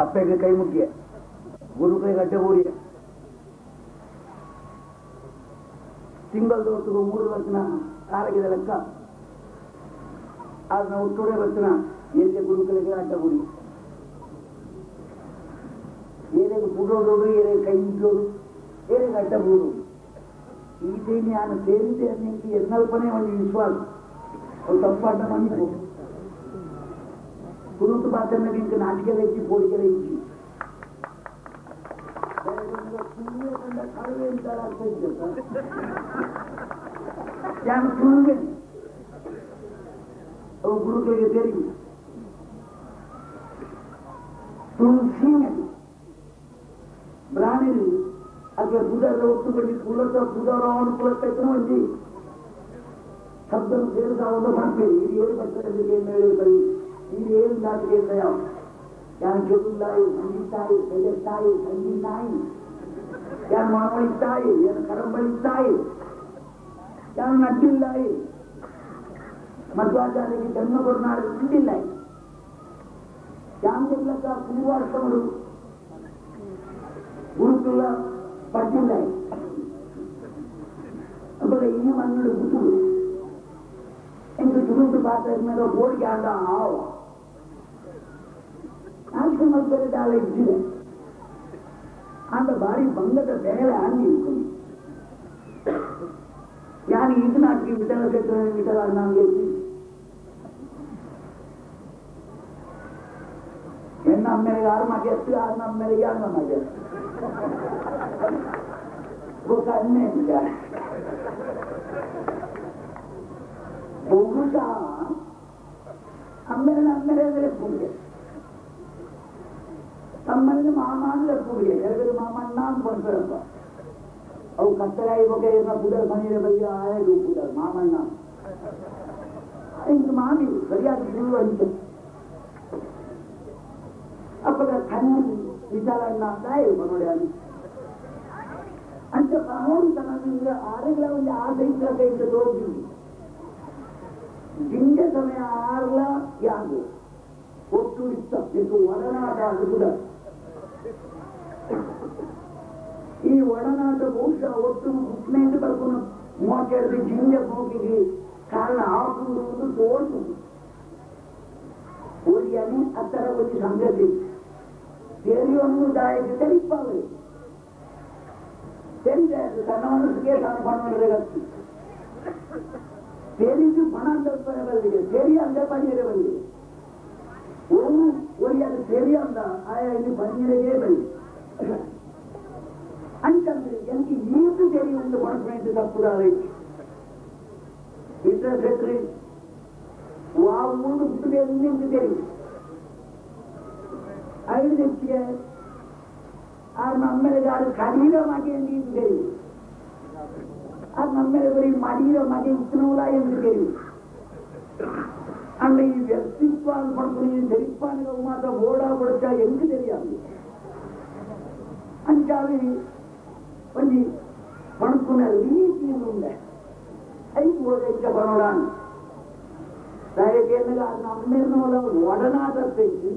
ಅಪ್ಪೆಗೆ ಕೈ ಮುಖ್ಯ, ಗುರು ಕೈ ಗಡ್ಡೆ ಊರಿಯ ತಿಂಗಳು ಹೊತ್ತಿಗೂ 3 ವರ್ಷನ ಆರೋಗ್ಯದ ಲೆಕ್ಕ ಅದನ್ನ ಹುಟ್ಟುಡೆ ವರ್ಷನ ಏನೇ ಗುರುಗಳಿಗೆ ಅಡ್ಡ ಊರಿ ಏನೇ ಬಿಡೋದು ಏನೇ ಕೈ ಇದ್ದೋದು ಏನೇ ಅಡ್ಡ ಊರು ಈ ಟೈಮ್ ನಾನು ಸೇರಿದ್ದೆ ಅನ್ನಕ್ಕೆ ಎನ್ನಲ್ಪನೆ ಒಂದು ವಿಶ್ವಾಸ ಅವ್ರು ತಪ್ಪಾಟ ಮಣ್ಣು ಕುರುತು ಬಾತನ್ನ ನಿಂತು ನಾಟಿಕೆಲ್ಲ ಇಚ್ಚಿ ಪೋಡಿಕೆಲ್ಲ ಇಚ್ಚಿ ಕಳುವೆ ಅಂತ ಅರ್ಥ ಇದ್ದೆ ನಾನು ತುಳುವೆ ಅವು ಗುರುಗಳಿಗೆ ತೆರಿಗೆ ತುಳುಸೀನಲ್ಲಿ ಬ್ರಾಣಿಲಿ ಅದ್ರ ಬುಧದ ಒತ್ತುಗಡಿ ಕುಲದ ಬುಧರ ಅನುಕೂಲಕ್ಕೆ ಒಂದಿ ಶಬ್ದವನ್ನು ಸೇರಿದ ಒಂದು ಮಾಡ್ತೀವಿ ಇದು ಏನು ಬರ್ತಾರೆ ಹೇಳಿ ಇದು ಏನು ನಾಟಿಗೆ ಯಾವ ಯಾರು ಜೊತೆಲಾಯಿ ಸಂಗೀತಾಯಿ ಬೆದರ್ತಾಯಿ ಸಂಗೀತಾಯಿ ಯಾರು ಮಾಮಳಿತಾಯಿ ಯಾರು ಕರಂಬಳಿತಾಯಿ ಯಾರು ನಡ್ಡಿಲ್ಲಾಯಿ ಮಧ್ವಾಚಾರ್ಯರಿಗೆ ಜನ್ಮ ಕೊಡ್ನಾಡು ನಡ್ಡಿಲ್ಲ ಯಾಂತಿರ್ಲಕ್ಕ ಪೂರ್ವಾಶ್ರಮರು ಗುರುಕುಲ ಪಟ್ಟಿಲ್ಲ ಅವಾಗ ಈ ಮಣ್ಣು ಬಿಟ್ಟು ಎಂದು ತುರುಂಟು ಪಾತ್ರ ಮೇಲೆ ಬೋಡಿಗೆ ಆದ ಆವ ಆಶ್ರಮದಲ್ಲಿ ದಾಳ ಇದ್ದಿದೆ அந்த பாரி பங்கத்தை வேலை ஆண்டி இருக்கும் யாரு இது நாட்டுக்கு விட்டல கேட்டு விட்டலா இருந்தாங்க என்ன அம்மையை யாரும் மாட்டேத்து யாரும் அம்மையை யாரும் மாட்டேன் அண்ணே ಬಹುಶಃ ಅಮ್ಮೆರೆ ಪೂಜೆ ತಮ್ಮನಿಗೆ ಮಾಮ ಅಂದ್ರೆ ಪೂಜೆ ಎರಡು ಮಾಮಣ್ಣ ಅಂತ ಬರ್ತಾರಪ್ಪ ಅವು ಕತ್ತಲಾಯಿ ಬಗ್ಗೆ ಪೂಜಾರ್ ಮನೆಯ ಬಗ್ಗೆ ಆಯದು ಪೂಜಾರ್ ಮಾಮಣ್ಣ ಇಂದು ಮಾಮಿ ಸರಿಯಾಗಿ ಸುಳ್ಳು ಅಂತ ಅಪ್ಪಗ ಕಣ್ಣಿ ವಿಚಾರಣ್ಣ ತಾಯಿ ನೋಡಿ ಅಲ್ಲಿ ಅಂತ ಅವನು ತನ್ನ ಆರೆಗಳ ಒಂದು 5 ಕೈಯಿಂದ ತೋರಿಸಿ ಗಿಂಜ ಸಮಯ 6 ಯಾರು ಒಟ್ಟು ಇತ್ತು ಒಡನಾಟ ಅದು ಕೂಡ ಈ ಒಡನಾಟ ಬಹುಶಃ ಒಟ್ಟು ಮುಖ್ಯದಿಂದ ಬರ್ಕೊಂಡು 32 ಜಿಂಜ ಹೋಗಿಗೆ ಕಾರಣ ಹಾಕುವುದು ತೋರಿಸು ಓದಿಯಾನಿ ಅತ್ತರ ಒಂದು ಸಂಗತಿ ತೆರೆಯನ್ನು ದಾಯಕ್ಕೆ ತೆರಿಪಾವೆ ತೆರಿಗೆ ತನ್ನ ಮನಸ್ಸಿಗೆ ತಾನು ಪಣಕ್ಕೆ ತೆರಿಗೆ ಪಣ ಅಂತ ಬಂದಿದೆ ತೆರಿ ಅಂತ ಪನ್ನೀರೆ ಬಂದಿದೆ ಅದು ತೆರಿ ಅಂತ ಆಯಾ ಇಲ್ಲಿ ಪನ್ನೀರಿಗೆ ಬಂದಿದೆ ಅಂತಂದ್ರೆ எனக்கு ஈர்ப்பு தெரியும் இந்த பணம் தப்புடாது இன்ட்ரெஸ்ட் வாவுன்னு எனக்கு தெரியும் அது தெரிய அது நம்மளுக்கு அது கடினமாக எனக்கு தெரியும் அது நம்மளுக்கு மடியிலமாக இத்தனூலா எனக்கு தெரியும் அந்த வெற்றிப்பான் பணம் தெரிப்பானுங்க மாத்திரம் ஓடா கொடுத்தா எனக்கு தெரியாது அஞ்சாவது ಒಂದು ಪಣಕುನ ರೀತಿಯಿಂದ ಐದು ಬರೋಣ ದಯಕೇಂದ್ರ நம்மளோட ಒಡನಾಟத்தைக்கு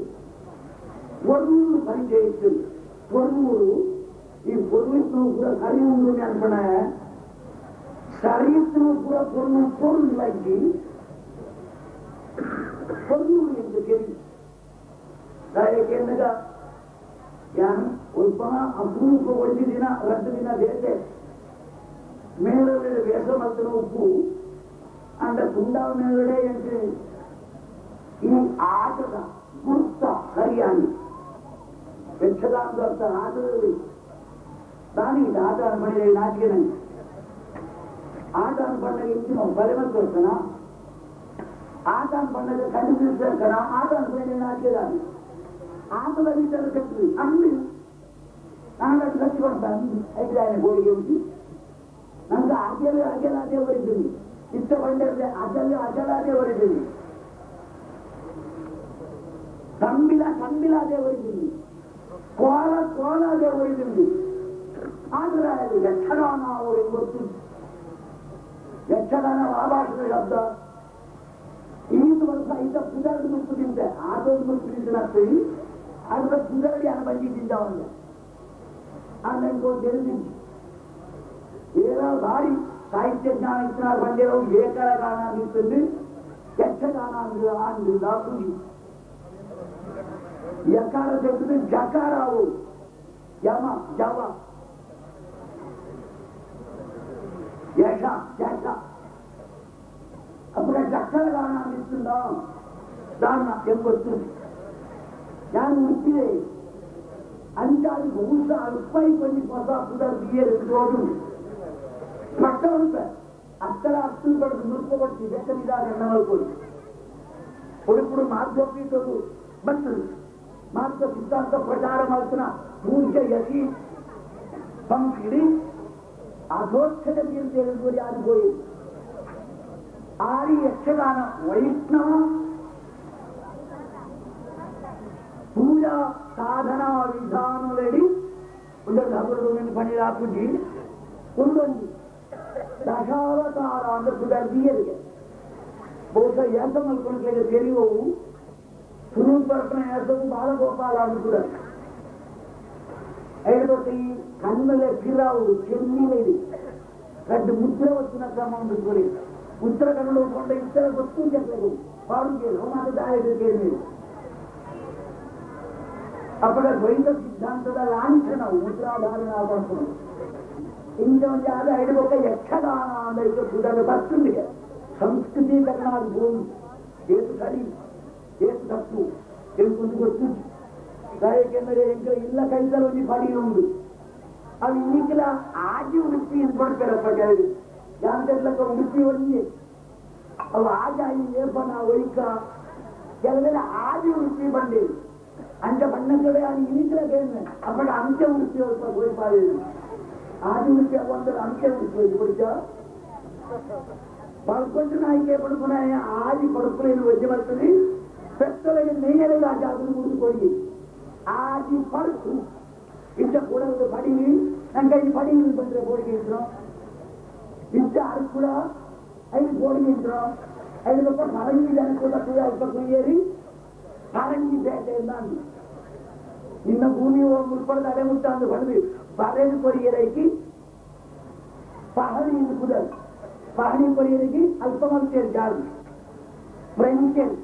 பொருள் பரிச்சயித்து பொருள் பொருளுக்கு கூட கரியுண்டு அனுப்பின சரியத்தினு கூட பொருள் இல்லாக்கி பொருள் என்று தெரியும் ದಯಕೇಂದ್ರ ಯಾರು ಸ್ವಲ್ಪ ಅಪರೂಪ 1 ದಿನ 2 ದಿನ ಬೇಟೆ ಮೇಲುಗಡೆ ವೇಷ ಮತ್ತು ಉಪ್ಪು ಅಂದ ಕುಂಡಾವ ಮೇಲುಗಡೆ ಎಂಟು ಈ ಆಟದ ಗುರುತ ಹರಿಯಾಣಿ ಯಕ್ಷಗಾನದ ಅರ್ಥ ಆಟದಲ್ಲಿ ತಾನೇ ಇದು ಆಟ ಅನ್ಪಡಿದೆ ನಾಚಿಕೆ ನನಗೆ ಆಟ ಅನ್ಪಂಡಾಗ ಇಂಚಿನ ಬಲೆ ಮತ್ತು ಇರ್ತಾನ ಆಟ ಅನ್ಪಂಡಾಗ ಖಂಡಿಸಿರ್ತಾನ ಆಟ ಅನ್ಪಡಿದೆ ನಾಚಿಕೆದಾನೆ ಆಟದ ವಿಚಾರ ಕಟ್ಟಿ ಅಲ್ಲಿ ನಾನು ಅದು ಕಟ್ಟಿಕೊಡ್ತಾನೆ ಐದಾನೆ ಗೋಳಿಗೆ ಉಂಟು ನಂಗೆ ಅದೇ ಬರೀತೀನಿ ಇಷ್ಟಪಟ್ಟರೆ ಅದೇ ಬರೀತೀನಿ ಕಂಬಿಲ ಅದೇ ಬರೀತೀನಿ ಕೋಲ ಅದೇ ಬರೀತೀನಿ ಆದ್ರೆ ಯಕ್ಷಗಾನ ಅವ್ರಿಗೆ ಗೊತ್ತು. ಯಕ್ಷಗಾನ ಆಭಾಷದ ಶಬ್ದ ಈದು ವರ್ಷ ಐದ ಪುದರ್ದು ಮುಟ್ಟುದಿಂದೆ ಆದೊಂದು ಮುಟ್ಟಿದ್ದಿ ಅದ್ರ ಪುದರ್ಗೆ ಅನ್ನ ಬಂದಿದ್ದ ಅವನಿಗೆ ಆಮೇಲೆ ತಿಳಿದಿದ್ದು ಏನೋ ಭಾರಿ ಸಾಹಿತ್ಯ ಜ್ಞಾನ ಇತ್ತು ಬಂದಿರೋ ಏಕರ ಗಾನ ನಿಂತದ್ದು ಯಕ್ಷಗಾನ ಅಂದಿಲ್ಲ ಪುರಿ ಯಕಾರ ತೆಗೆದು ಜಕಾರ ಅವು ಯಮ ಜವ ಯಶ ಯಶ ಅப்புறம் ಚಕ್ಕರ ಗಾನ ನಿಂತುಂಡಾ ದಾನ ಎಂಬತ್ತು ನಾನು ಹುಟ್ಟಿದೆ அஞ்சாறு முழுசா அல்பாய் பண்ணி பார்த்தா புதர் ரோடு மற்றவங்க அத்தனை அர்த்தம் படுத்து நிறுத்தப்பட்டு வெட்டமிதாக எண்ணங்கள் ಕೊಡುಪುಡು ಮಾರ್ಗೋಪೀಠರು ಬಂತು ಮಾರ್ಗ ಸಿದ್ಧಾಂತ ಪ್ರಚಾರ ಮಾಡ್ತಾನ ಪೂಜ್ಯ ಯತಿ ಪಂಕ್ತಿ ಅಧೋಕ್ಷದಲ್ಲಿ ಅಂತ ಹೇಳಿದ್ರು ಯಾರು ಹೋಯಿ ಆರಿ ಯಕ್ಷಗಾನ ವೈಷ್ಣವ ಪೂಜಾ ಸಾಧನಾ ವಿಧಾನದಲ್ಲಿ ಒಂದೊಂದು ಹಬ್ಬದ ಪಣಿರಾಪುಜಿ ಒಂದೊಂದು ದಶಾವತಾರ ಅಂದ್ರೆ ಸುಧಾರಿಯರಿಗೆ ಬಹುಶಃ ಏಸ ಮಲ್ಕೊಂಡ್ಗೆ ತೆರೆಯುವವು ಸುರೂಪರ್ಪಣ ಏಸವು ಬಾಲಗೋಪಾಲ ಕೂಡ ಐದು ಕಣ್ಣಲೆ ಕಿರಾವು ಚೆನ್ನಿಲೆ ಕಡ್ಡು ಮುದ್ರೆ ವಸ್ತುನ ಕ್ರಮ ಒಂದು ಉತ್ತರ ಕನ್ನಡ ಕೊಂಡ ಇತರ ವಸ್ತು ಕೆಟ್ಟವು ಪಾಡುಗೆ ಹೋಮಾದ ದಾಯಕ ಕೇಳಿ ಅಪರ ದ್ವೈತ ಸಿದ್ಧಾಂತದ ಲಾಂಛನವು ಮುದ್ರಾಧಾರಣ ಮಾಡ್ಕೊಂಡು ಇಂದ ಒಂದು ಆದ ಹಿಡಬೇಕ ಯಕ್ಷಗಾನ ಅಂದ್ರೆ ಇದು ಸುಧಾರ ಬರ್ತುಂಡಿಗೆ ಸಂಸ್ಕೃತೀಕರಣ ಭೂಮಿ ಏಸು ಕಡಿ ಏಸು ತಪ್ಪು ಎಂಬುದು ಗೊತ್ತು ಯಾಕೆಂದರೆ ಇಲ್ಲ ಕೈಸಲು ಒಂದು ಪಡಿ ಉಂಟು ಅವು ಇನ್ನಿಕ್ಕಿಲ ಆಜಿ ಉಡುಪಿ ಎಂದು ಕೊಡ್ತಾರಪ್ಪ ಕೇಳಿ ಯಾಂತೆಲ್ಲಕ್ಕ ಉಡುಪಿ ಒಂದೇ ಅವು ಆಜ ಏಪನ ಒಯ್ಕ ಕೆಲವೆಲ್ಲ ಆಜಿ ಉಡುಪಿ ಬಂದೆ ಅಂಚ ಬಣ್ಣಗಳೇ ಅದು ಇನ್ನಿಕ್ಕಿಲ ಕೇಳಿದ್ರೆ ಅಪ್ಪಡ ಅಂಚೆ ಉಡುಪಿ ಸ್ವಲ್ಪ ಗೋಪಾಲ ಆಜಿ ಉಡುಪಿ ಒಂದರ ಅಂಚೆ ಉಡುಪಿ ಕುಡಿತ పదకొండు నాయకే పడుకున్నాయి ఆది పడుకునేది వచ్చి వస్తుంది పెద్దలకి నెయ్యలేదు ఆ జాతులు ముందుకోయి ఆది పడుకు ఇంత కూడా పడివి ఇంకా ఈ పడి ಬಂದ್ರೆ போடுகின்றோம் ಇಂತ ಅದು ಕೂಡ ಐದು போடுகின்றோம் ಐದು ರೂಪಾಯಿ ಪರಂಗಿ ಜನಕ್ಕೂಡ ಅಲ್ಪ ಕುಯ್ಯೇರಿ ಪರಂಗಿ ಬೇಟೆಯಿಂದ ಇನ್ನು ಭೂಮಿ ಮುಟ್ಪಡದ ಅಡೆ ಮುಟ್ಟ ಅಂದು ಪಡೆದು ಬರೆದು ಕೊರಿಯರೈಕಿ ಪಹಣಿ ಇಂದು ಕುದರ್ ಪಹಣಿ ಕೊರಿಯರಿಗೆ ಅಲ್ಪಮಂತೇರು ಜಾರು ಫ್ರೆಂಚೇರು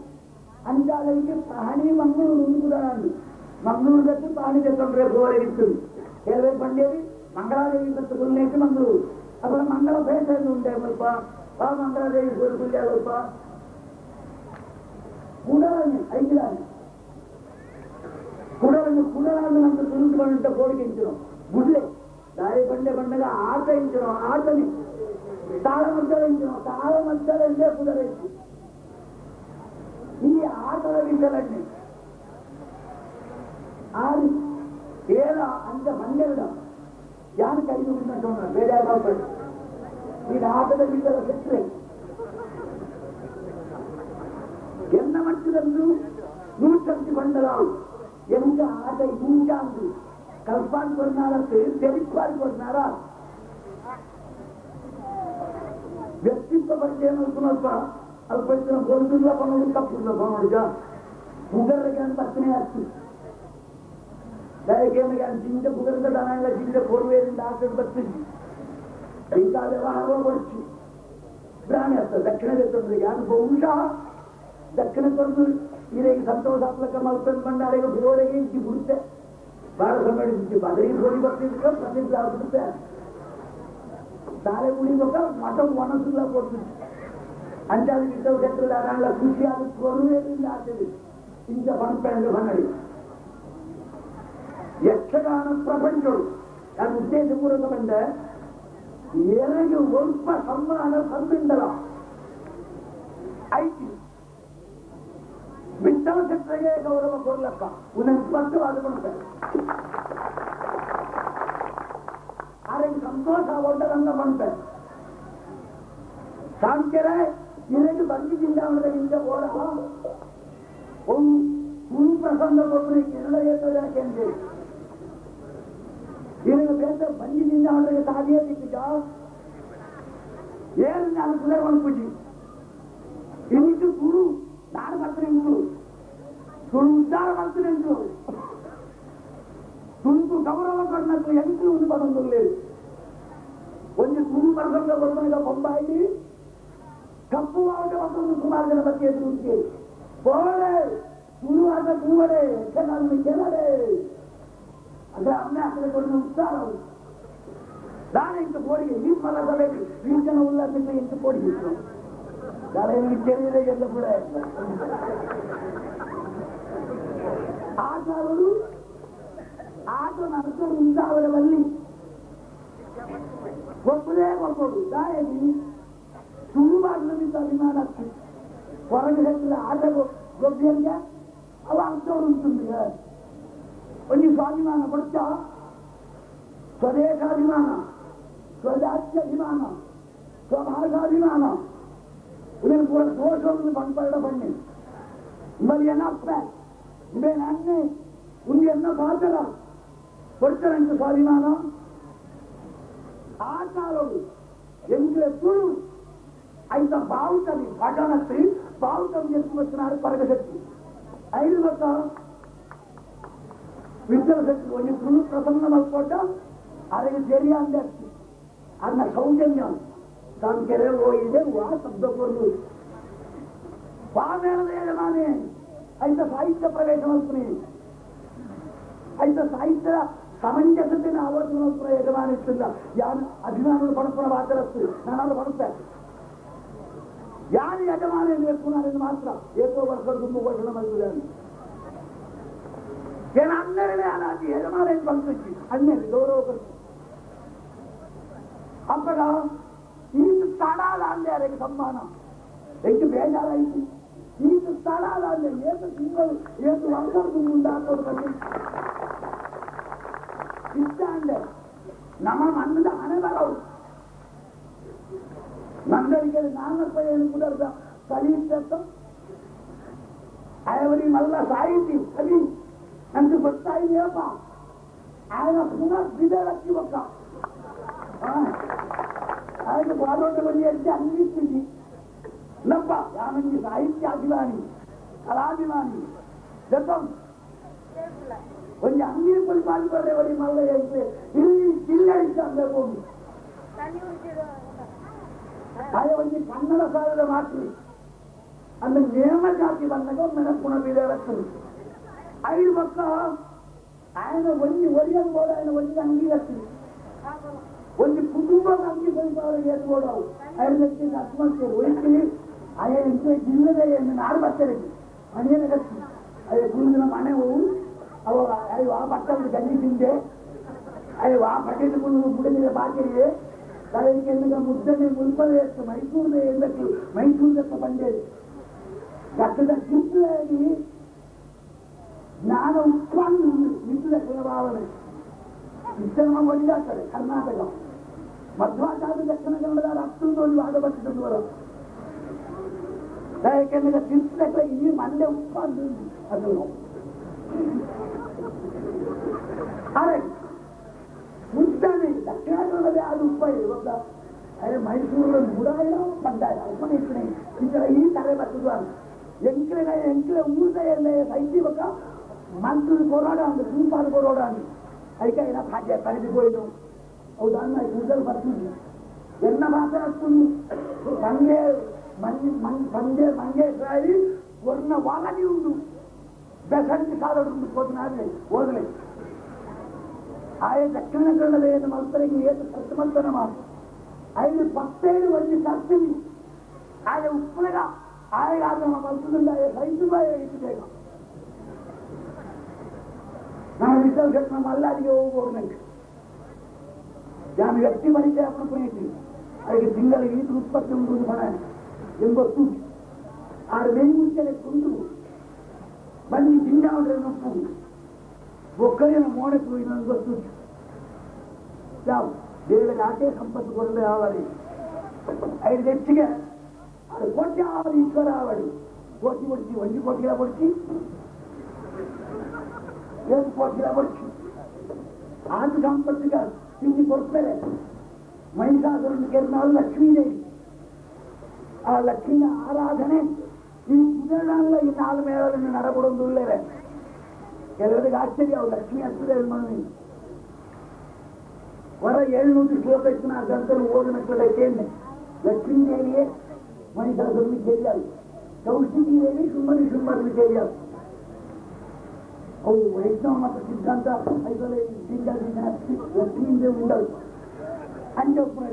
ಅಂಜಾದರಿಗೆ ಪಹಣಿ ಮಂಗಳೂರು ಉಂಟುದಾನು ಮಂಗಳೂರಕ್ಕೆ ಪಹಣಿ ತೆಗೊಂಡ್ರೆ ಗೋರಿತ್ತು ಕೆಲವೇ ಬಂಡೇರಿ ಮಂಗಳಾದೇವಿ ಮತ್ತು ಗುಲ್ಲೇಸಿ ಮಂಗಳೂರು ಅப்புறம் ಮಂಗಳ ಬೇಸಲ್ಲಿ ಉಂಟೆ ಸ್ವಲ್ಪ ಆ ಮಂಗಳಾದೇವಿ ಗುಲ್ಯ ಸ್ವಲ್ಪ ಕುಡಲನೆ ಐದಾನೆ ಕುಡಲನ್ನು ನಮ್ದು ತುಳುಕೊಂಡು ಕೋಡಿಗೆಂಚಿರೋ ಗುಡ್ಲೆ ದಾರಿ ಬಂಡೆ ಬಂದಾಗ ಆಟ ಇಂಚಿರೋ ಆಟನೆ ತಾಳ ಮದ್ದಳೆ ಕುದರೈತಿ ಈ ಆಟದ ವಿಷಲಣ್ಣೆ ಆರು ಏಳ ಅಂತ ಹನ್ನೆರಡು ಯಾರು ಕೈದು ಬಿಟ್ಟು ಬೇಡ ಮಾಡ್ಬೇಡಿ ಈಗ ಆಟದ ವಿಷಲ ಬಿಟ್ಟರೆ ಎನ್ನ ಮಟ್ಟದಂದು ನೂಶಕ್ತಿ ಬಂಡಲಾವು ಎಂತ ಆಟ ಇಂಚಾಂದು ಕಲ್ಪಾನ್ ಕೊಡ್ನಾರತ್ತೆ ತೆರಿಪಾನ್ ಕೊಡ್ನಾರ ವ್ಯಕ್ತಿತ್ವ ಪರಿಚಯ ಸ್ವಲ್ಪ ಅಲ್ಪ ಗೊಂದುಲ್ಲ ಪನ್ನೋದು ತಪ್ಪಿಲ್ಲ ಮಾಡಿದ ಮುಗರ್ಗೆ ಅಂತ ಅರ್ಥನೇ ಆಗ್ತದೆ ದಯಕೆಗೆ ಜಿಂಜ ಮುಗರ್ದ ದನ ಜಿಂಜ ಕೋರ್ವೆಯಿಂದ ಹಾಕಿ ಬರ್ತಿದ್ವಿ ಇಂಥ ವ್ಯವಹಾರ ಕೊಡ್ತು ಪ್ರಾಣಿ ಆಗ್ತದೆ ದಕ್ಷಿಣದ ತೊಂದರೆ ಯಾರು ಬಹುಶಃ ದಕ್ಷಿಣ ತೊಂದು ಇದಕ್ಕೆ ಸಂತೋಷಾತ್ಮಕ ಮಲ್ಕೊಂಡು ಬಂದಾರೆಗೆ ಬೋರೆಗೆ ಇದ್ದು ಬಿಡುತ್ತೆ ಬಹಳ ಸಂಗಡಿಸಿ ಬದಲಿ ಗೋಡಿ ಬರ್ತಿದ್ರೆ ಪ್ರಸಿದ್ಧ ಆಗ್ಬಿಡುತ್ತೆ ತಾಳೆ ಉಳಿಬೇಕ ಮಠ ಒಣಸುಲ್ಲ ಕೊಡ್ತಿದ್ವಿ ಅಂಚಾದ ಇದ್ದವು ಕ್ಷೇತ್ರದ ಅಲ್ಲ ಖುಷಿ ಆಗುತ್ತೆ ಕೊರುವೆಯಿಂದ ಆಗ್ತದೆ ಇಂಥ ಪಣಪೆಂದು ಬಂಗಡಿ ಯಕ್ಷಗಾನ ಪ್ರಪಂಚಗಳು ನಾನು ಉದ್ದೇಶಪೂರ್ವಕ ಬಂದ ಎನಗೆ ಸ್ವಲ್ಪ ಸಂವಹನ ಸಂಬಿಂದಲ ಐತಿ ಬಿಟ್ಟವ ಕ್ಷೇತ್ರಗೆ ಗೌರವ ಕೊಡ್ಲಪ್ಪ ಉನ್ನತ ಸ್ಪಷ್ಟವಾದ ಕೊಡ್ತಾರೆ ಆದ್ರೆ ಸಂತೋಷ ಒಡ್ಡದಂಗ ಮಾಡ್ತಾರೆ ಸಾಂಖ್ಯರೇ ಇದಕ್ಕೆ ಬಂದಿದ್ದಿಂದ ಅವನಿಂದ ಓಡ ಒಂದು ಪ್ರಸಂಗ ಕೊಟ್ಟರೆ ಎರಡು ಜನಕ್ಕೆ ಇದಕ್ಕೆ ಬೇರೆ ಬಂದಿದ್ದಿಂದ ಅವರಿಗೆ ಸಾಧಿಯೇ ಸಿಕ್ಕಿದ್ದ ಏನು ನಾನು ಕುಲರ್ ಅನ್ಬಿಟ್ಟು ಇನ್ನಿಟ್ಟು ತುಳು ನಾನು ಬರ್ತೀನಿ ಅಂದ್ರು ತುಳು ಉದ್ಧಾರ ಮಾಡ್ತೀನಿ ಅಂದ್ರು ತುಳುಕು ಗೌರವ ಕೊಡಬೇಕು ಎಂಟು ಒಂದು ಬರೋದಿಲ್ಲ ಒಂದು ತುಳು ಬರ್ಸಂಗ ಬರ್ಬನಿಗ ಬೊಂಬಾಯಿ ಕಪ್ಪು ಆಟ ಮತ್ತೊಂದು ಸುಮಾರು ಜನ ಬಗ್ಗೆ ಎದುರು ಬೋಳೆ ತುಳು ಆಟ ಕೂವಡೆ ಚೆನ್ನಾಗಿ ಕೆಲಡೆ ಅದೇ ಅಮ್ಮೆ ಹಾಕದೆ ಕೊಡಲು ಉತ್ಸಾಹ ನಾನೇ ಇಂತ ಕೋಡಿಗೆ ಈ ಮಲ ಸಭೆಗೆ ಈ ಜನ ಉಲ್ಲಾಸಕ್ಕೆ ಇಂತ ಕೋಡಿಗಿತ್ತು தலைவனுக்கு தெரியலே கூட ಆಟಗಳು ಆಟ ನಡೆಸೋದು ಅವರ ಬಲ್ಲಿ ಒಬ್ಬರೇ ಒಬ್ಬರು ದಾಯಗಿ ಸುಳ್ಳುಬಾರ್ಲಿಂದ ಅಭಿಮಾನ ಹೊರಗೆ ಹೆಚ್ಚಿನ ಆಟ ಗೊಬ್ಬರಿಗೆ ಅವ ಅಂಥವ್ರು ఉంటుంది ಒಂದು ಸ್ವಾಭಿಮಾನ ಕೊಡ್ತಾ ಸ್ವದೇಶಾಭಿಮಾನ ಸ್ವರಾಜ್ಯಾಭಿಮಾನ ಸ್ವಭಾಷಾಭಿಮಾನ उन्हें पूरा दोषों में बनपड़ बनने मरी अनाप्पे इबे नान्ने उन्हें अन्ना बातरा पढ़ते रंग स्वाभिमान आचारों ಎಂದ್ರೆ ತುಳು ಐದ ಬಾವುಟವಿ ಪಠಣತ್ರಿ ಬಾವುಟವಿ ಎತ್ತುವತ್ತಿನಾರು ಪರಗಶಕ್ತಿ ಐದು ಗೊತ್ತ ವಿಠಲ ಶಕ್ತಿ ಒಂದು ತುಳು ಪ್ರಸನ್ನ ಮಲ್ಕೊಂಡ ಅದಕ್ಕೆ ಸೇರಿ ಅಂದೆ ಅದನ್ನ ಸೌಜನ್ಯ ಸಂಕೆರೆ ಹೋಗಿದೆ ವಾ ಶಬ್ದ ಕೊಡು ಬಾಮೇಳದ ಯಜಮಾನೆ ಐದ ಸಾಹಿತ್ಯ ಪ್ರವೇಶ ಮಾಡ್ತೀನಿ ಐದ ಸಾಹಿತ್ಯ ಸಮಂಜಸತೆನ ಆಲೋಚನೆ ಯಜಮಾನಿಸ್ತಿಲ್ಲ ಯಾರು ಅಭಿಮಾನಗಳು ಪಡಪಡ ಮಾತಾಡತ್ತು ನಾನಾದ್ರು ಪಡುತ್ತೆ ಯಾರು ಯಜಮಾನ ಬೇಕು ನಾನು ಮಾತ್ರ ಏಕೋ ವರ್ಷ ತುಂಬ ವರ್ಷ ಮಾಡಿದ್ದಾನೆ ಏನು ಅನ್ನೇ ಅನಾದಿ ಯಜಮಾನ ಏನು ಬಂದಿಚ್ಚಿ ಅನ್ನೇ ಗೌರವ ಕೊಡ್ತು ಅಪ್ಪಗ ಈತ ತಡಾಲ ಅಂದೆ ಯಾರಿಗೆ ಸಮ್ಮಾನ ಎಷ್ಟು ಬೇಜಾರಾಯಿತು ಈತ ತಡಾಲ ಅಂದೆ ಏತು ತಿಂಗಳು ಏತು ವರ್ಷದ್ದು ಮುಂದೆ ಹಾಕೋದು ಬಂದು ಇಷ್ಟ ಅಂದೆ ನಮ್ಮ ಮಣ್ಣದ ಹಣೆ ಬರೋದು ನಂದರಿಗೆ ನಾನಪ್ಪ ಏನು ಕುದರ್ದ ಕಲಿಯಿತ್ತ ಅವರಿ ಮಲ್ಲ ಸಾಹಿತಿ ಕಲಿ ಅಂತ ಗೊತ್ತಾ ಇದೆಯಪ್ಪ ఆయన ಪುನಃ ಬಿದಳಕ್ಕಿ ಒಕ್ಕ ఆయన బారోటమని అంటే అన్నిస్తుంది నప్ప యానంగి సాహిత్యాభిమాని కళాభిమాని గతం கொஞ்சம் அங்கேயும் போய் பாடுபடுற வழி மல்ல இல்ல போகும் அதை கொஞ்சம் கன்னட சாதனை மாற்றி அந்த நேம ஜாತಿ ಬಂದಾಗ ಮೆನಪುಣ ಬೀಳತ್ತು ಐದು ಪಕ್ಕ ఆయన ಒಂಜಿ ಒರಿಯಲು ಕೂಡ ఆయన ಒಂಜಿ ಅಂಗಿ ಹತ್ತಿ ಒಂಜಿ ಕುಟುಂಬದ ಅಂಗಿ ಸ್ವಲ್ಪ ಅವ್ರಿಗೆ ಏರ್ಬೋಡವು ಐದಕ್ಕೆ ಅತ್ಮಹತ್ಯೆ ಒಯ್ತಿ ಅಯ್ಯ ಎಂತ ಜಿಲ್ಲದೆ ನಾಡು ಬರ್ತೇನೆ ಮನೆಯನ್ನು ಕಟ್ಟಿ ಅಯ್ಯ ಗುರುದಿನ ಮನೆ ಹೋಗು ಅವ ಅಯ್ಯೋ ಆ ಬಟ್ಟಲು ಗಂಜಿ ತಿಂದೆ ಅಯ್ಯೋ ಆ ಬಟ್ಟೆಗೆ ಮುಡಿದ ಬಾಕಿಗೆ ತಲೆಗೆ ಮುದ್ದನೆ ಮುಲ್ಪದೆ ಮೈಸೂರೇ ಎಂದಕ್ಕೆ ಮೈಸೂರಕ್ಕೆ ಬಂದೆ ಕಟ್ಟದ ಚಿತ್ರದಲ್ಲಿ ಜ್ಞಾನ ಉತ್ಪನ್ನ ವಿಶ್ವ ಭಾವನೆ ಶಿಕ್ಷಣ ಒಳ್ಳೆದಾಗ್ತದೆ ಕರ್ನಾಟಕ ಮಧ್ವಾಚಾರ್ಯ ದಕ್ಷಿಣ ಕನ್ನಡದ ಅಷ್ಟೊಂದು ಒಂದು ವಾದ ಬರ್ತಿದ್ದು ಬರೋ ಯಾಕೆಂದ್ರೆ ಚಿತ್ರಕ್ಕೆ ಈ ಮಂಡೆ ಉತ್ಪನ್ನ ಅದು ಅರೆ ಮುದ್ದಾನೆ ದಕ್ಷಿಣ ಕನ್ನಡದ ಅದು ಉಪ್ಪ ಇವಾಗ ಅರೆ ಮೈಸೂರು ಮುಡಾಯ ಬಂದಾಯ ಅಪ್ಪನ ಇಟ್ಟನೆ ಈ ತರ ಬರ್ತದ ಎಂಕ್ಲೆ ಊರ್ದೆಯಲ್ಲೇ ಸೈತಿವಕ ಮಂತ್ರಿ ಹೋರಾಡ ಅಂದ್ರೆ ಸೂಪಾರು ಹೋರಾಡ ಅಂದ್ರೆ ಅದಕ್ಕೆ ಏನ ಭಾಗ್ಯ ಕಳೆದುಕೋಯ್ದು ಹೌದನ್ನ ಕೂದಲು ಬರ್ತಿದ್ವಿ ಎನ್ನ ಮಾತಾಡ್ತೀನಿ ಮಂಗೇಶ್ವರಿ ವರ್ಣ ವಾಗನಿ ಉಂಟು ಬೆಸಂತಿ ಸಾಲಡು ಹೋದ್ರೆ ಹೋಗಲಿ ಆಯ ದಕ್ಷಿಣ ಕನ್ನಡದ ಏನು ಮಲ್ಪರಿಗೆ ಏತು ಸತ್ತಮಂತನ ಮಾತು 5-17 ವರ್ಷ ಕರ್ತೀವಿ ಆಯ ಉಪ್ಪಳಗ ಆಯಗಾದ ಮಲ್ಪದಿಂದ ಸೈತು ಬಾಯ ಇಟ್ಟಿದ್ದೇಗ ನಾವು ವಿಶ್ವಾಸ ನಮ್ಮ ಅಲ್ಲಾಡಿಗೆ ಹೋಗ್ಬೋದು ನಂಗೆ ನಾನು ವ್ಯಕ್ತಿ ಪರಿಚಯ ಅಪ್ಪಿದ್ದೀವಿ ಅದಕ್ಕೆ ತಿಂಗಳಿಗೆ ಈತ ಉತ್ಪತ್ತಿ ಉಂಟು ಹಣ ಎಂಬತ್ತು ಆರು ಮೇನ್ ಮುಂಚೆನೆ ಕುಂದು ಬನ್ನಿ ತಿಂಗಾಡ್ರೆ ನಪ್ಪು ಒಕ್ಕಲಿನ ಮೋಡಕ್ಕೆ ಇನ್ನೊಂದು ಗೊತ್ತು ಯಾವ ಬೇರೆ ಆಟೆ ಸಂಪತ್ತು ಕೊಡಲೇ ಆವಡಿ 5 ಹೆಚ್ಚಿಗೆ ಅದು ಕೋಟಿ ಆವಡಿ ಈಶ್ವರ ಆವಡಿ ಕೋಟಿ ಕೊಡ್ತಿ 1 ಕೋಟಿಗಳ ಕೊಡ್ತಿ 7 ಕೋಟಿಗಳ ಕೊಡ್ತಿ ಆದ ಸಂಪತ್ತಿಗ ತಿಂಡಿ ಕೊಡ್ತಾರೆ. ಮಹಿಷಾಸುರನ ಕೆರೆನಾಳು ಲಕ್ಷ್ಮೀದೇವಿ. ಆ ಲಕ್ಷ್ಮಿಯ ಆರಾಧನೆ ಈ ಕುದರಲ್ಲ ಈ ನಾಲ್ ಮೇಳವನ್ನು ನಡಬಿಡೊಂದುಳ್ಳೇರೆ. ಕೆಲವರಿಗೆ ಆಶ್ಚರ್ಯ ಅವು ಲಕ್ಷ್ಮಿ ಹತ್ತಿರ ಮನೆ ವರ 700 ಶ್ಲೋಕ ಇತ್ತು. ನಾ ಗ್ರಂಥರು ಓದಿನಕ್ಕೆ ಲಕ್ಷ್ಮೀದೇವಿಯೇ ಮಹಿಷಾಸುರನ ಕೇಳಿಯಾಳು, ಕೌಶಿಕಿ ದೇವಿ ಶುಂಭರನ್ನು ಕೇಳಿಯಾಳು. ಅವು ವೈಷ್ಣವ ಮತ್ತು ಸಿದ್ಧಾಂತ ಲಕ್ಷ್ಮೀದೇವಿ ಉಂಡವು. ಅಂಜಪ್ಪಳ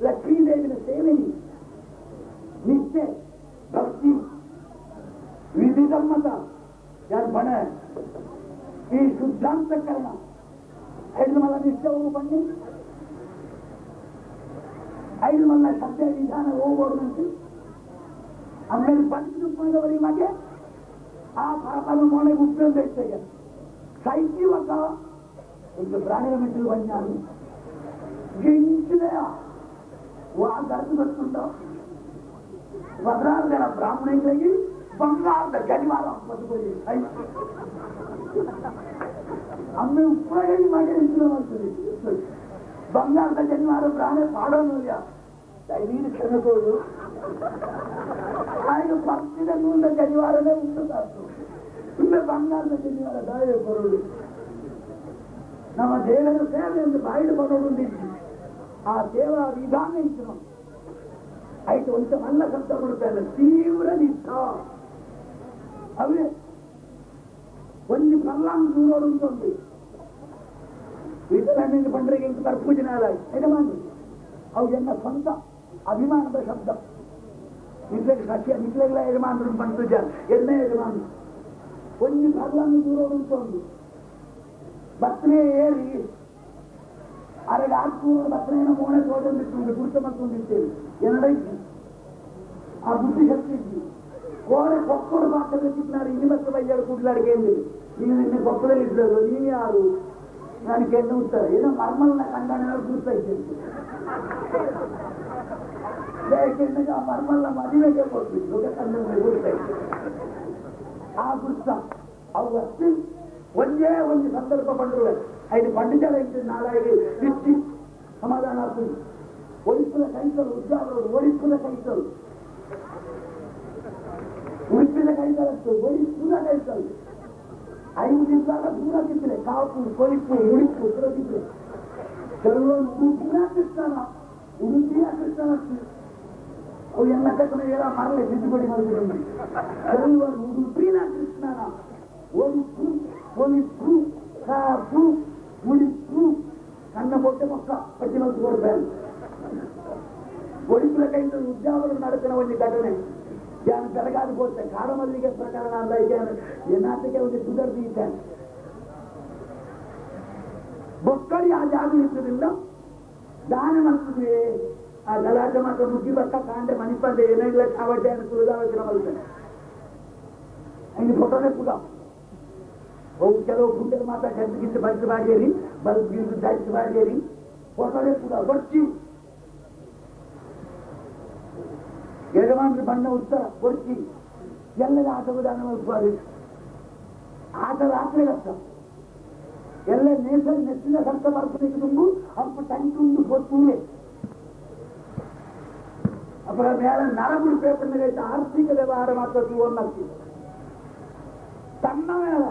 ಲಕ್ಷ್ಮೀದೇವಿನ ಸೇವೆನಿ ನಿಷ್ಠೆ ಭಕ್ತಿ ವಿಧಿಸಮ್ಮತ ಯಾರು ಬಣ ಈ ಶುದ್ಧಾಂತಕರಣ ಐದು ಮಲ್ಲ ನಿಷ್ಠವು ಬನ್ನಿ, ಐದು ಮಲ್ಲ ಸದ್ಯ ವಿಧಾನ ಹೋಗೋದಂತೆ. ಆಮೇಲೆ ಪಂಚದವರಿಗೆ ಮಗೆ ಆ ಪಾಪನ ಮೋನೆಗೆ ಉಪಯೋಗ ಇರ್ತೇವೆ. ಸೈತಿವಕ ಒಂದು ಪ್ರಾಣಿಗಳ ಮಿಟ್ಟಿಲು ಬಂಜಾನು ಜಿಂಚಿದೆಯ ಗರ್ದು ಬರ್ತುಂಟೋ ಭದ್ರಾರ್ಧನ ಬ್ರಾಹ್ಮಣಿಗಳಿಗೆ ಬಂಗಾರದ ಗಡಿವಾರ ಬದುಕಲಿ ಅಮ್ಮೆ ಉಪಯೋಗ ಮಾಡಿ ಮಾಡ್ತದೆ. ಬಂಗಾರದ ಜನಿವಾರ ಪ್ರಾಣ ಪಾಡೋದಿಲ್ಲ ನೀರು ಕ್ಷಣಕೋದು ಆಗ ಪಕ್ಷದ ಮುಂದೆ ಜನಿವಾರನೇ ಉಂಟು ಸಾಕು. ಇನ್ನು ಬಂಗಾರದ ಜನಿವಾರ ದಾಯ ಬರೋದು ನಮ್ಮ ದೇವರ ಸೇವೆ ಎಂದು ಬಾಯಿಡು ಬರೋದು ನಿಂತು ಆ ಸೇವಾ ವಿಧಾನ ಇತ್ತು. ಆಯ್ತು ಒಂಚ ಮಲ್ಲ ಕಷ್ಟ ಕೊಡ್ತಾರೆ ತೀವ್ರ ನಿಷ್ಠ ಅವೇ ಒಂದು ಪರ್ಲಾಂಗ್ ದೂರೋಡು ಉಂಟು. ವಿಠಲನಿಗೆ ಬಂಡ್ರಿಗೆ ಇಂಕ ಕರ್ಪೂಜನಾದ ಯಜಮಾನ ಅವು ಎನ್ನ ಸ್ವಂತ ಅಭಿಮಾನದ ಶಬ್ದ. ನಿಟ್ಲೆಗೆ ಸತ್ಯ ನಿಟ್ಲೆಗಳ ಯಜಮಾನರು ಬಂತು ಜನ ಎಣ್ಣೆ ಯಜಮಾನ ಒಂದು ಪರ್ಲಾಂಗ್ ದೂರೋಡು ಉಂಟು. ಬತ್ತನೆ ಏರಿ ಅರೆಗೆ ಆತ್ಮೂರು ಬತ್ತನೆಯನ್ನು ಮೋಣೆ ತೋಟೊಂದಿಟ್ಟು ಗುರುತ ಮತ್ತೊಂದಿರ್ತೇವೆ ಎರಡೈತಿ ಆ ಬುದ್ಧಿ ಶಕ್ತಿ ಇದ್ವಿ. ಕೋಣೆ ಕೊಕ್ಕರು ಪಾಕಬೇಕಿತ್ತು ಇನ್ನು ಮತ್ತು ಬೈಯಾರು ಕೂಡ್ಲಾಡಿಗೆ ಎಂದಿರಿ. ನೀವು ನಿನ್ನೆ ಕೊಕ್ಕದಲ್ಲಿ ಇದ್ದರು ನೀವು ಯಾರು ನಾನು ಕೆಣ್ಣ ಉತ್ತರ ಏನೋ ಮರ್ಮಲ್ನ ಕಂಡನ ಕೂರ್ತಾ ಇದ್ದೇನೆ. ಕೆಣ್ಣಗೆ ಆ ಮರ್ಮಲ್ನ ಮದುವೆಗೆ ಕೊಟ್ಬಿಟ್ಟು ಕಣ್ಣು ಕೂರ್ತಾ ಇದ್ದೆ. ಆ ಗುರ್ತ ಅವು ಅಷ್ಟು ಒಂದೇ ಒಂದು ಸಂದರ್ಭ ಪಂಡುವೆ ಐದು ಪಂಡಿತರ ಇದ್ದು ನಾಳೆಗೆ ಬಿಚ್ಚಿ ಸಮಾಧಾನ ಆಗ್ತದೆ. ಒಡಿಸ್ಪದ ಕೈತಲು ಉದ್ಯಾವರವರು ಒಡಿಸ್ಪದ ಕೈತಲು ಉಡುಪಿದ ಕೈತಲತ್ತು ಒಡಿಸ್ಪದ ಕೈತಲು 5 ದಿವಸ ದೂರ ತಿಂದ್ರೆ ಕಾಪು ಕೊಲಿಪ್ಪು ಉಡುಪು ತಿಂದ್ರೆ ಕೆಲವೊಂದು ಉಡುಪಿನ ಕೃಷ್ಣನ ಅವು ಎಲ್ಲ ಕಟ್ಟಣ ಎಲ್ಲ ಮರಳೆ ತಿದ್ದುಪಡಿ ಮಾಡಿದ್ರು. ಕೆಲವೊಂದು ಉಡುಪಿನ ಕೃಷ್ಣನ ಒಡಿಪ್ಪು ಕೊಲಿಪ್ಪು ಕಾಪು ಉಡುಪು ಕಣ್ಣ ಕೊಟ್ಟೆ ಮಕ್ಕ ಪಟ್ಟಿ ಮಲ್ತು ಕೊಡ್ಬೇಕು. ಒಡಿಪುರ ಕೈಯಿಂದ ಉದ್ಯಾವರ ನಡೆಸಿನ ಒಂದು ಘಟನೆ ಯಾನು ಬೆಳಗಾದ ಹೋಗ್ತೆ ಕಾಡಮಲ್ಲಿಗೆ ಪ್ರಕರಣ ಅಂತ ಏನಾಟಕ್ಕೆ ಒಂದು ಸುಧಾರಿಸಿದ್ದಾನೆ. ಬೊಕ್ಕಡಿ ಆ ಜಾಗ ಇದ್ದರಿಂದ ದಾನ ಮಾಡ್ತಿದ್ವಿ. ಆ ಗಲಾಟೆ ಮಾತ್ರ ಮುಗ್ಗಿ ಬಕ್ಕ ಕಾಂಡೆ ಮಣಿಪಂಡೆ ಏನಿಲ್ಲ ಕಾವಟ್ಟೆ ಅಂತ ಸುಧಾವಚನ ಮಾಡ್ತೇನೆ. ಹಂಗೆ ಫೋಟೋನೇ ಕೂಡ ಅವು ಕೆಲವು ಗುಂಡೆಗೆ ಮಾತ್ರ ಗಂಟೆಗಿಂತ ಬಲ್ಸ್ ಬಾಡಿಯೇರಿ ಬಲ್ಸ್ಗಿಂತ ದೈಸ್ ಬಾಡಿಯೇರಿ ಫೋಟೋನೇ ಕೂಡ ಬರ್ಚಿ ಯಜಮಾನ್ರ ಬಣ್ಣ ಉತ್ತರ ಕೊಡ್ತಿ ಎಲ್ಲರ ಆಟ ವಿಧಾನ ಉತ್ಪಾದಿ ಆಟ ರಾತ್ರಿ ಕಷ್ಟ ಎಲ್ಲ ನೆಚ್ಚಿನ ಕಷ್ಟ ಬರ್ತೀನಿ ತುಂಬು ಅಪ್ಪ ಟಂಟುಂಡು ಕೊಟ್ಟುವೆ ಅப்புற மேல நரபுள் பேப்பர் ஆர்த்திக விவகாரம் மாற்றி ತನ್ನ ಮೇಳ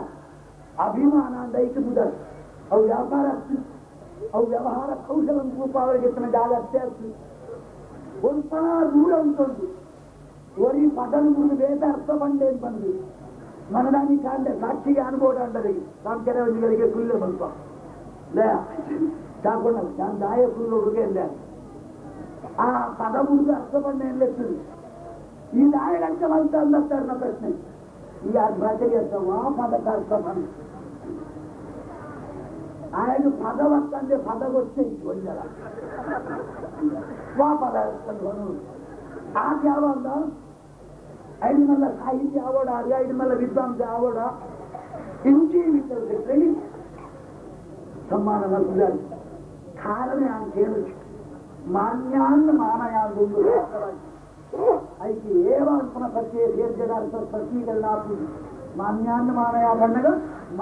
ಅಭಿಮಾನ ದೈಹಿಕ ಮುದರ್ ಅವು ವ್ಯಾಪಾರ ಆಗ್ತದೆ. ಅವು ವ್ಯವಹಾರ ಕೌಶಲ ರೂಪ ಅವರಿಗೆ ಜಾಗ ಅಷ್ಟೇ ಆಗ್ತದೆ. ಒಂದ್ಸಲ ದೂರ ಉಂಟು ಒರಿ ಪದನ ಗುರು ವೇದ ಅರ್ಥ ಬಂಡೆ ಅಂತ ಬಂದು ಮನದಾನಿ ಕಾಂಡೆ ಸಾಕ್ಷಿಗೆ ಅನುಭವ ಅಂಡರಿಗೆ ನಮ್ಮ ಕೆಲವರಿಗೆ ಸುಳ್ಳೆ ಸ್ವಲ್ಪ ಚಾಕೊಂಡ ನಾನು ದಾಯ ಸುಳ್ಳು ಹುಡುಗೆ ಇಲ್ಲ ಆ ಪದ ಮುರಿದು ಅರ್ಥ ಬಂಡೆ ಎಲ್ಲಿರ್ತದೆ. ಈ ದಾಯ ಗಂಟ ಬಂತ ಅಂದಾರ ನಮ್ಮ ಪ್ರಶ್ನೆ ಈ ಭಾಷೆಗೆ ಅರ್ಥವ ಪದಕ್ಕೆ ಅರ್ಥ ಬಂದು ఆయన పదం వస్తుంటే పదం వచ్చే వచ్చారా వా పద ఆ తేవాలా 5 మళ్ళీ సాహిత్య అవార్డు 5 మళ్ళీ విద్వాంస అవార్డు ఇంటి విద్యార్థి సమ్మాన వస్తుంది. కారణం ఆయన చేయవచ్చు మాన్యాన్ని మానయాలు అయితే ఏమనుకున్న ప్రత్యేక ప్రతీకరణ మాన్యాన్ని మానయాలన్నగా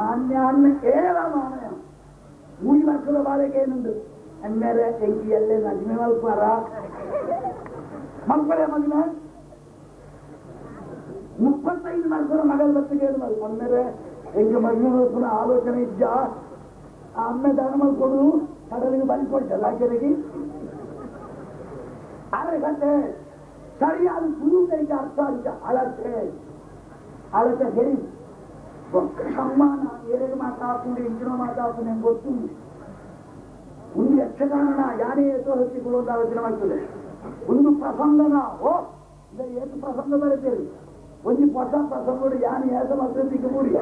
మాన్యాన్ని ఏవ మానయం 3 ವರ್ಷದ ಬಾಲಕ ಏನುಂಟು ಅನ್ಮೇಲೆ ಎಂಕಿ ಎಲ್ಲೇ ನಜ್ಮೆ ಮಲ್ಪಾರ ಮಲ್ಪಡೆ ಮದುವೆ 35 ವರ್ಷದ ಮಗಳ ಬತ್ತಿಗೆ ಮೊನ್ನೆ ಎಂಗೆ ಮದುವೆ ಮಲ್ಪನ ಆಲೋಚನೆ ಇದ್ದ ಆ ಅಮ್ಮೆ ದಾನ ಮಲ್ಕೊಡು ಕಡಲಿಗೆ ಬಂದ್ಕೊಳ್ತಲ್ಲ ಕೆರೆಗೆ ಆದ್ರೆ ಕತೆ ಸರಿಯಾದ ಸುರುಕೈಗೆ ಅರ್ಥ ಅಂತ ಅಳತೆ ಹೇಳಿ ఒక్క సమ్మాన ఏరేడు మాట్లాడుతుంది ఇంటిలో మాట్లాడుతుంది నేను ಗೊತ್ತುಂಟು ಒಂದು ಯಕ್ಷಗಾನ ಯಾರೇ ಏತೋ ಹಚ್ಚಿಕೊಳ್ಳೋ ಅಂತ ಆಲೋಚನೆ ಮಾಡ್ತದೆ ಒಂದು ಪ್ರಸಂಗನ ಓ ಇದು ಏನು ಪ್ರಸಂಗ ಬರುತ್ತೇವೆ ಒಂದು ಹೊಸ ಪ್ರಸಂಗ ಯಾನು ಏಸ ಮಕ್ಕಳಿಗೆ ಮೂಡಿಯ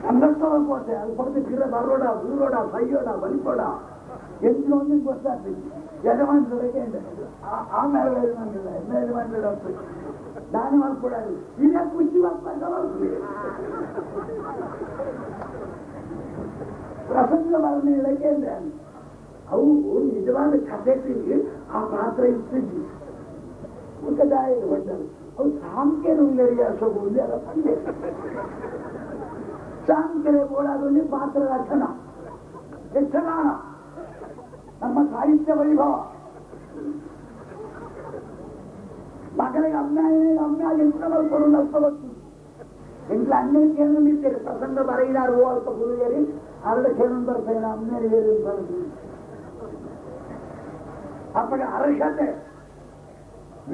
ಸಂಘರ್ಷ ಕೋಟೆ ಅದು ಪಡೆದು ಕಿರ ಬರೋಡ ಊರೋಡ ಸೈಯೋಡ ಬಲಿಕೋಡ ಎಂಟು ಒಂದಿನ ಗೊತ್ತಾಗ್ತದೆ ಯಜಮಾನ್ಗಳಿಗೆ ಆಮೇಲೆ ಯಜಮಾನ್ಗಳು ದಾನ ಮಾಡ್ಕೊಡೋದು ಇದೇ ಖುಷಿ ಪ್ರಸಂಗ ವರ್ಣೆ ಹೇಳಕ್ಕೆ ಅಂದ್ರೆ ಅವು ನಿಜವಾದ ಕಥೆಗೆ ಆ ಪಾತ್ರ ಇರ್ತಿದ್ವಿ ಮುಖದಾಯ ಹೊಟ್ಟರು ಅವು ಸಾಂಖ್ಯರು ಅಸೋಗುಂದು ಅದ ತಂದೆ ಸಾಂಖ್ಯರೆ ಓಡಾದಲ್ಲಿ ಪಾತ್ರ ರಚನ ಯಕ್ಷಗಾನ ನಮ್ಮ ಸಾಹಿತ್ಯ ವೈಭವ ಮಕ್ಕಳಿಗೆ ಅಮ್ಮಾಯ ಎಂಟು ಮಲ್ಕೊಂಡು ಅಲ್ಪ ಗೊತ್ತು ಎಂಟ್ಲ ಅನ್ಯ ಕೇಂದ್ರ ನಿಂತೇವೆ ಪ್ರಸಂಗ ಬರೆಯಿನಾರು ಅಲ್ಪ ಗುರುಗೇರಿ ಅರಳ ಕೇಂದ್ರ ಬರ್ತೇನೆ ಅಮ್ಮೇಲೆ ಹೇಳಿ ಬರ್ತೀವಿ ಅಪ್ಪಗೆ ಅರ್ಹತೆ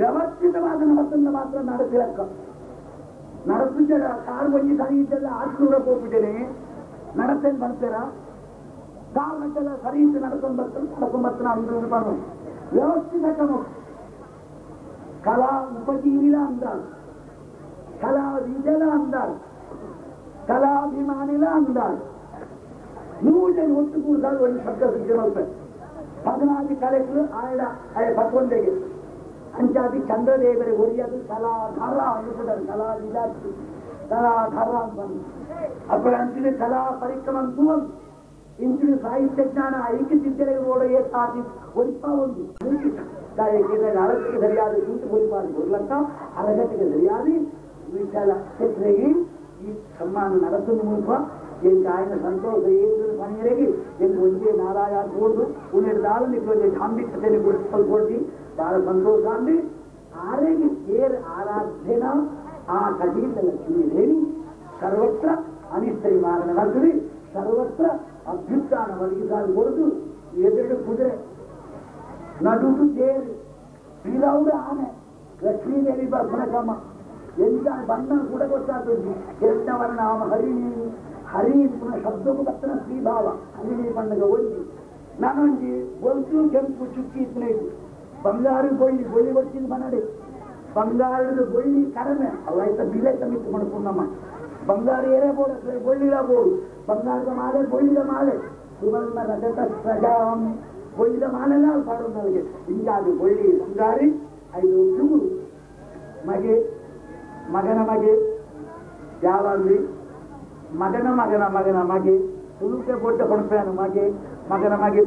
ವ್ಯವಸ್ಥಿತವಾದ ನಡತನ್ನು ಮಾತ್ರ ನಡೆಸಿರಕ್ಕ ನಡೆಸಿದ್ದೀರ ಕಾರು ಬಂದು ಸರಿ ಇದ್ದೆಲ್ಲ 800 ಹೋಗ್ಬಿಟ್ಟೇನೆ ನಡತೇನೆ ಬರ್ತೀರಾ ಕಾರಣಕ್ಕೆಲ್ಲ ಸರಿ ಇದ್ದು ನಡ್ಕೊಂಡು ಬರ್ತಾನೆ ಅಂದ್ರು ಬರೋ ವ್ಯವಸ್ಥಿತ ಕ್ರಮ ಕಲಾ ಉಪಜೀವಿಲ ಅಂದಾಜ್ ಕಲಾವಿದಲ ಅಂದಾಜ್ ಕಲಾಭಿಮಾನಿಲ ಅಂದಾಜ್ 100 ಜನ ಒಟ್ಟು ಕೂಡಿದಾಗ ಒಂದು ಶಬ್ದ ಸಿದ್ಧ ಮಾಡ್ತಾರೆ 14 ಕಲೆಗಳು ಆಯ್ದ 11ಗೆ ಅಂಚಾದಿ ಚಂದ್ರದೇವರೇ ಒರಿಯದು ಕಲಾಧಾರ ಅನ್ನಿಸಿದ್ದಾರೆ ಕಲಾಧಾರ ಅಂತ ಬಂದು ಅಪ್ಪಳ ಅಂಚಿನ ಕಲಾ ಪರಿಕ್ರಮ ಇಂಚಿನ ಸಾಹಿತ್ಯ ಜ್ಞಾನ ಐಕ್ಯಚಿಂತನೆ ಓಡೆಯೇ ಸಾಧಿ ಒಲಿಪ ಒಂದು ಅಳತೆಗೆ ಸರಿಯಾದ ಇಂಟು ಒಲಿಪಾದಿ ಕೊಡ್ಲಂತ ಅಳಗಟ್ಟಿಗೆ ಸರಿಯಾದ ವಿಚಾರ ಕ್ಷೇತ್ರಗೆ ಈ ಸಮ್ಮಾನ ನಡೆಸುವ ಮೂಲಕ ಎಂಟು ఆయన ಸಂತೋಷ ಏನು ಮನೆಯರಿಗೆ ಎಂಟು ಒಂದೇ ನಾರಾಯಣ ಕೂಡು ಉನ್ನೆರಡು ನಿಮಗೆ ಗಾಂಭಿಕತೆಯನ್ನು ಕೊಡ್ತಿ ಬಹಳ ಸಂತೋಷ ಅಂದಿ ಆರೆಗೆ ಏರ್ ಆರಾಧ್ಯನ ಆ ಕಥೀತ ಲಕ್ಷ್ಮೀದೇವಿ ಸರ್ವತ್ರ ಅನಿಷ್ಟ ನಿವಾರಣೆ ಮಾಡ್ತೀವಿ ಸರ್ವತ್ರ ಅಭ್ಯುತ್ಥಾನ ಒದಗಿಸಾಗಿ ಕೊಡುದು ಎದುರು ಕುದುರೆ ನಡುವುದು ತೇರು ಶ್ರೀರಾವುಡು ಆನೆ ಲಕ್ಷ್ಮೀದೇವಿ ಬರ್ಪಣಕಮ್ಮ ಎಂತ ಬಣ್ಣ ಕೂಡ ಗೊತ್ತಾಗ್ತದೆ ಕೆಟ್ಟವರ ನಾಮ ಹರಿ ಪುನಃ ಶಬ್ದಕ್ಕೂ ಬರ್ತನ ಶ್ರೀಭಾವ ಹರಿಣಿ ಬಣ್ಣಗ ಒಂದಿ ನಾನೊಂದು ಬೊಲ್ಸು ಕೆಂಪು ಚುಕ್ಕಿ ಇತ್ತು ಬಂಗಾರು ಬೊಳ್ಳಿ ಕೊಡ್ತೀನಿ ಮನಡೆ ಬಂಗಾರದ ಬೊಳ್ಳಿ ಕಡಿಮೆ ಅವೈತ ಬಿಲೆ ಸಮಿತಿ ಮಾಡ್ಕೊಂಡಮ್ಮ ಬಂಗಾರು ಏರೇ ಬೋಡ ಬೊಳ್ಳಿಲ ಬೋಡು ಬಂಗಾರದ ಮಾಲೆ ಬೊಳ್ಳಿದ ಮಾಲೆ ಸುವರ್ಣ ರಜತ ಪ್ರಜಾಂ ಬೊಳ್ಳಿದ ಮಾಲೆಲ್ಲ ಪಾಡು ನನಗೆ ಹಿಂಗಾಗಿ ಬೊಳ್ಳಿ ಬಂಗಾರಿ 5 ಚುಗುರು ಮಗೆ ಮಗನ ಮಗೆ ಯಾವಾಗಲಿ ಮಗನ ತುಳುಕೆ ಬೊಡ್ಡ ಕೊಡ್ಪೇನು ಮಗನ ಮಗೆ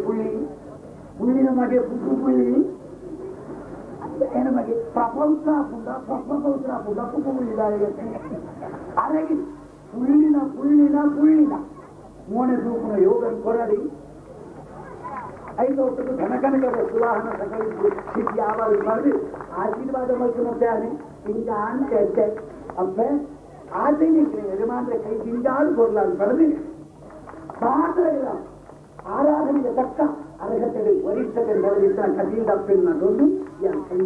ಪುಳ್ಳಿನ ಮಗೆ ಪುಳ್ಳಿ ಏನು ಮಗೆ ಪ್ರಪೌತ್ರ ಪುಟ್ಟ ಪುಳ್ಳಿದಾರೆ ಅರೆಗಿ ಪುಳ್ಳಿನ ಮೋಣೆ ಸೂಪನ ಯೋಗ ಕೊರಡಿ 5 ವರ್ಷದ ಘನಕನಕದ ಸುವಾಹನ ಸಕಲಿದ್ದು ಸ್ಥಿತಿ ಯಾವಾಗ ಮಾಡಿ ಆಶೀರ್ವಾದ ಮಾಡ್ಕೊಂಡಾನೆ ಹಿಂಗ ಅಂತ ಅಪ್ಪ ಆಚೆಗೆ ಯಜಮಾನ್ರೆ ಕೈ ತಿಂಗಾಳು ಕೊಡ್ಲಾರು ಬರೆದು ಪಾತ್ರಗಳ ಆರಾಧನೆಗೆ ತಕ್ಕ ಅರ್ಹತೆಗೆ ವರಿಷ್ಠತೆ ಬರೆದಿದ್ದ ಕಠಿಣ ತಪ್ಪಿನ ದೊಡ್ಡ ಕೈ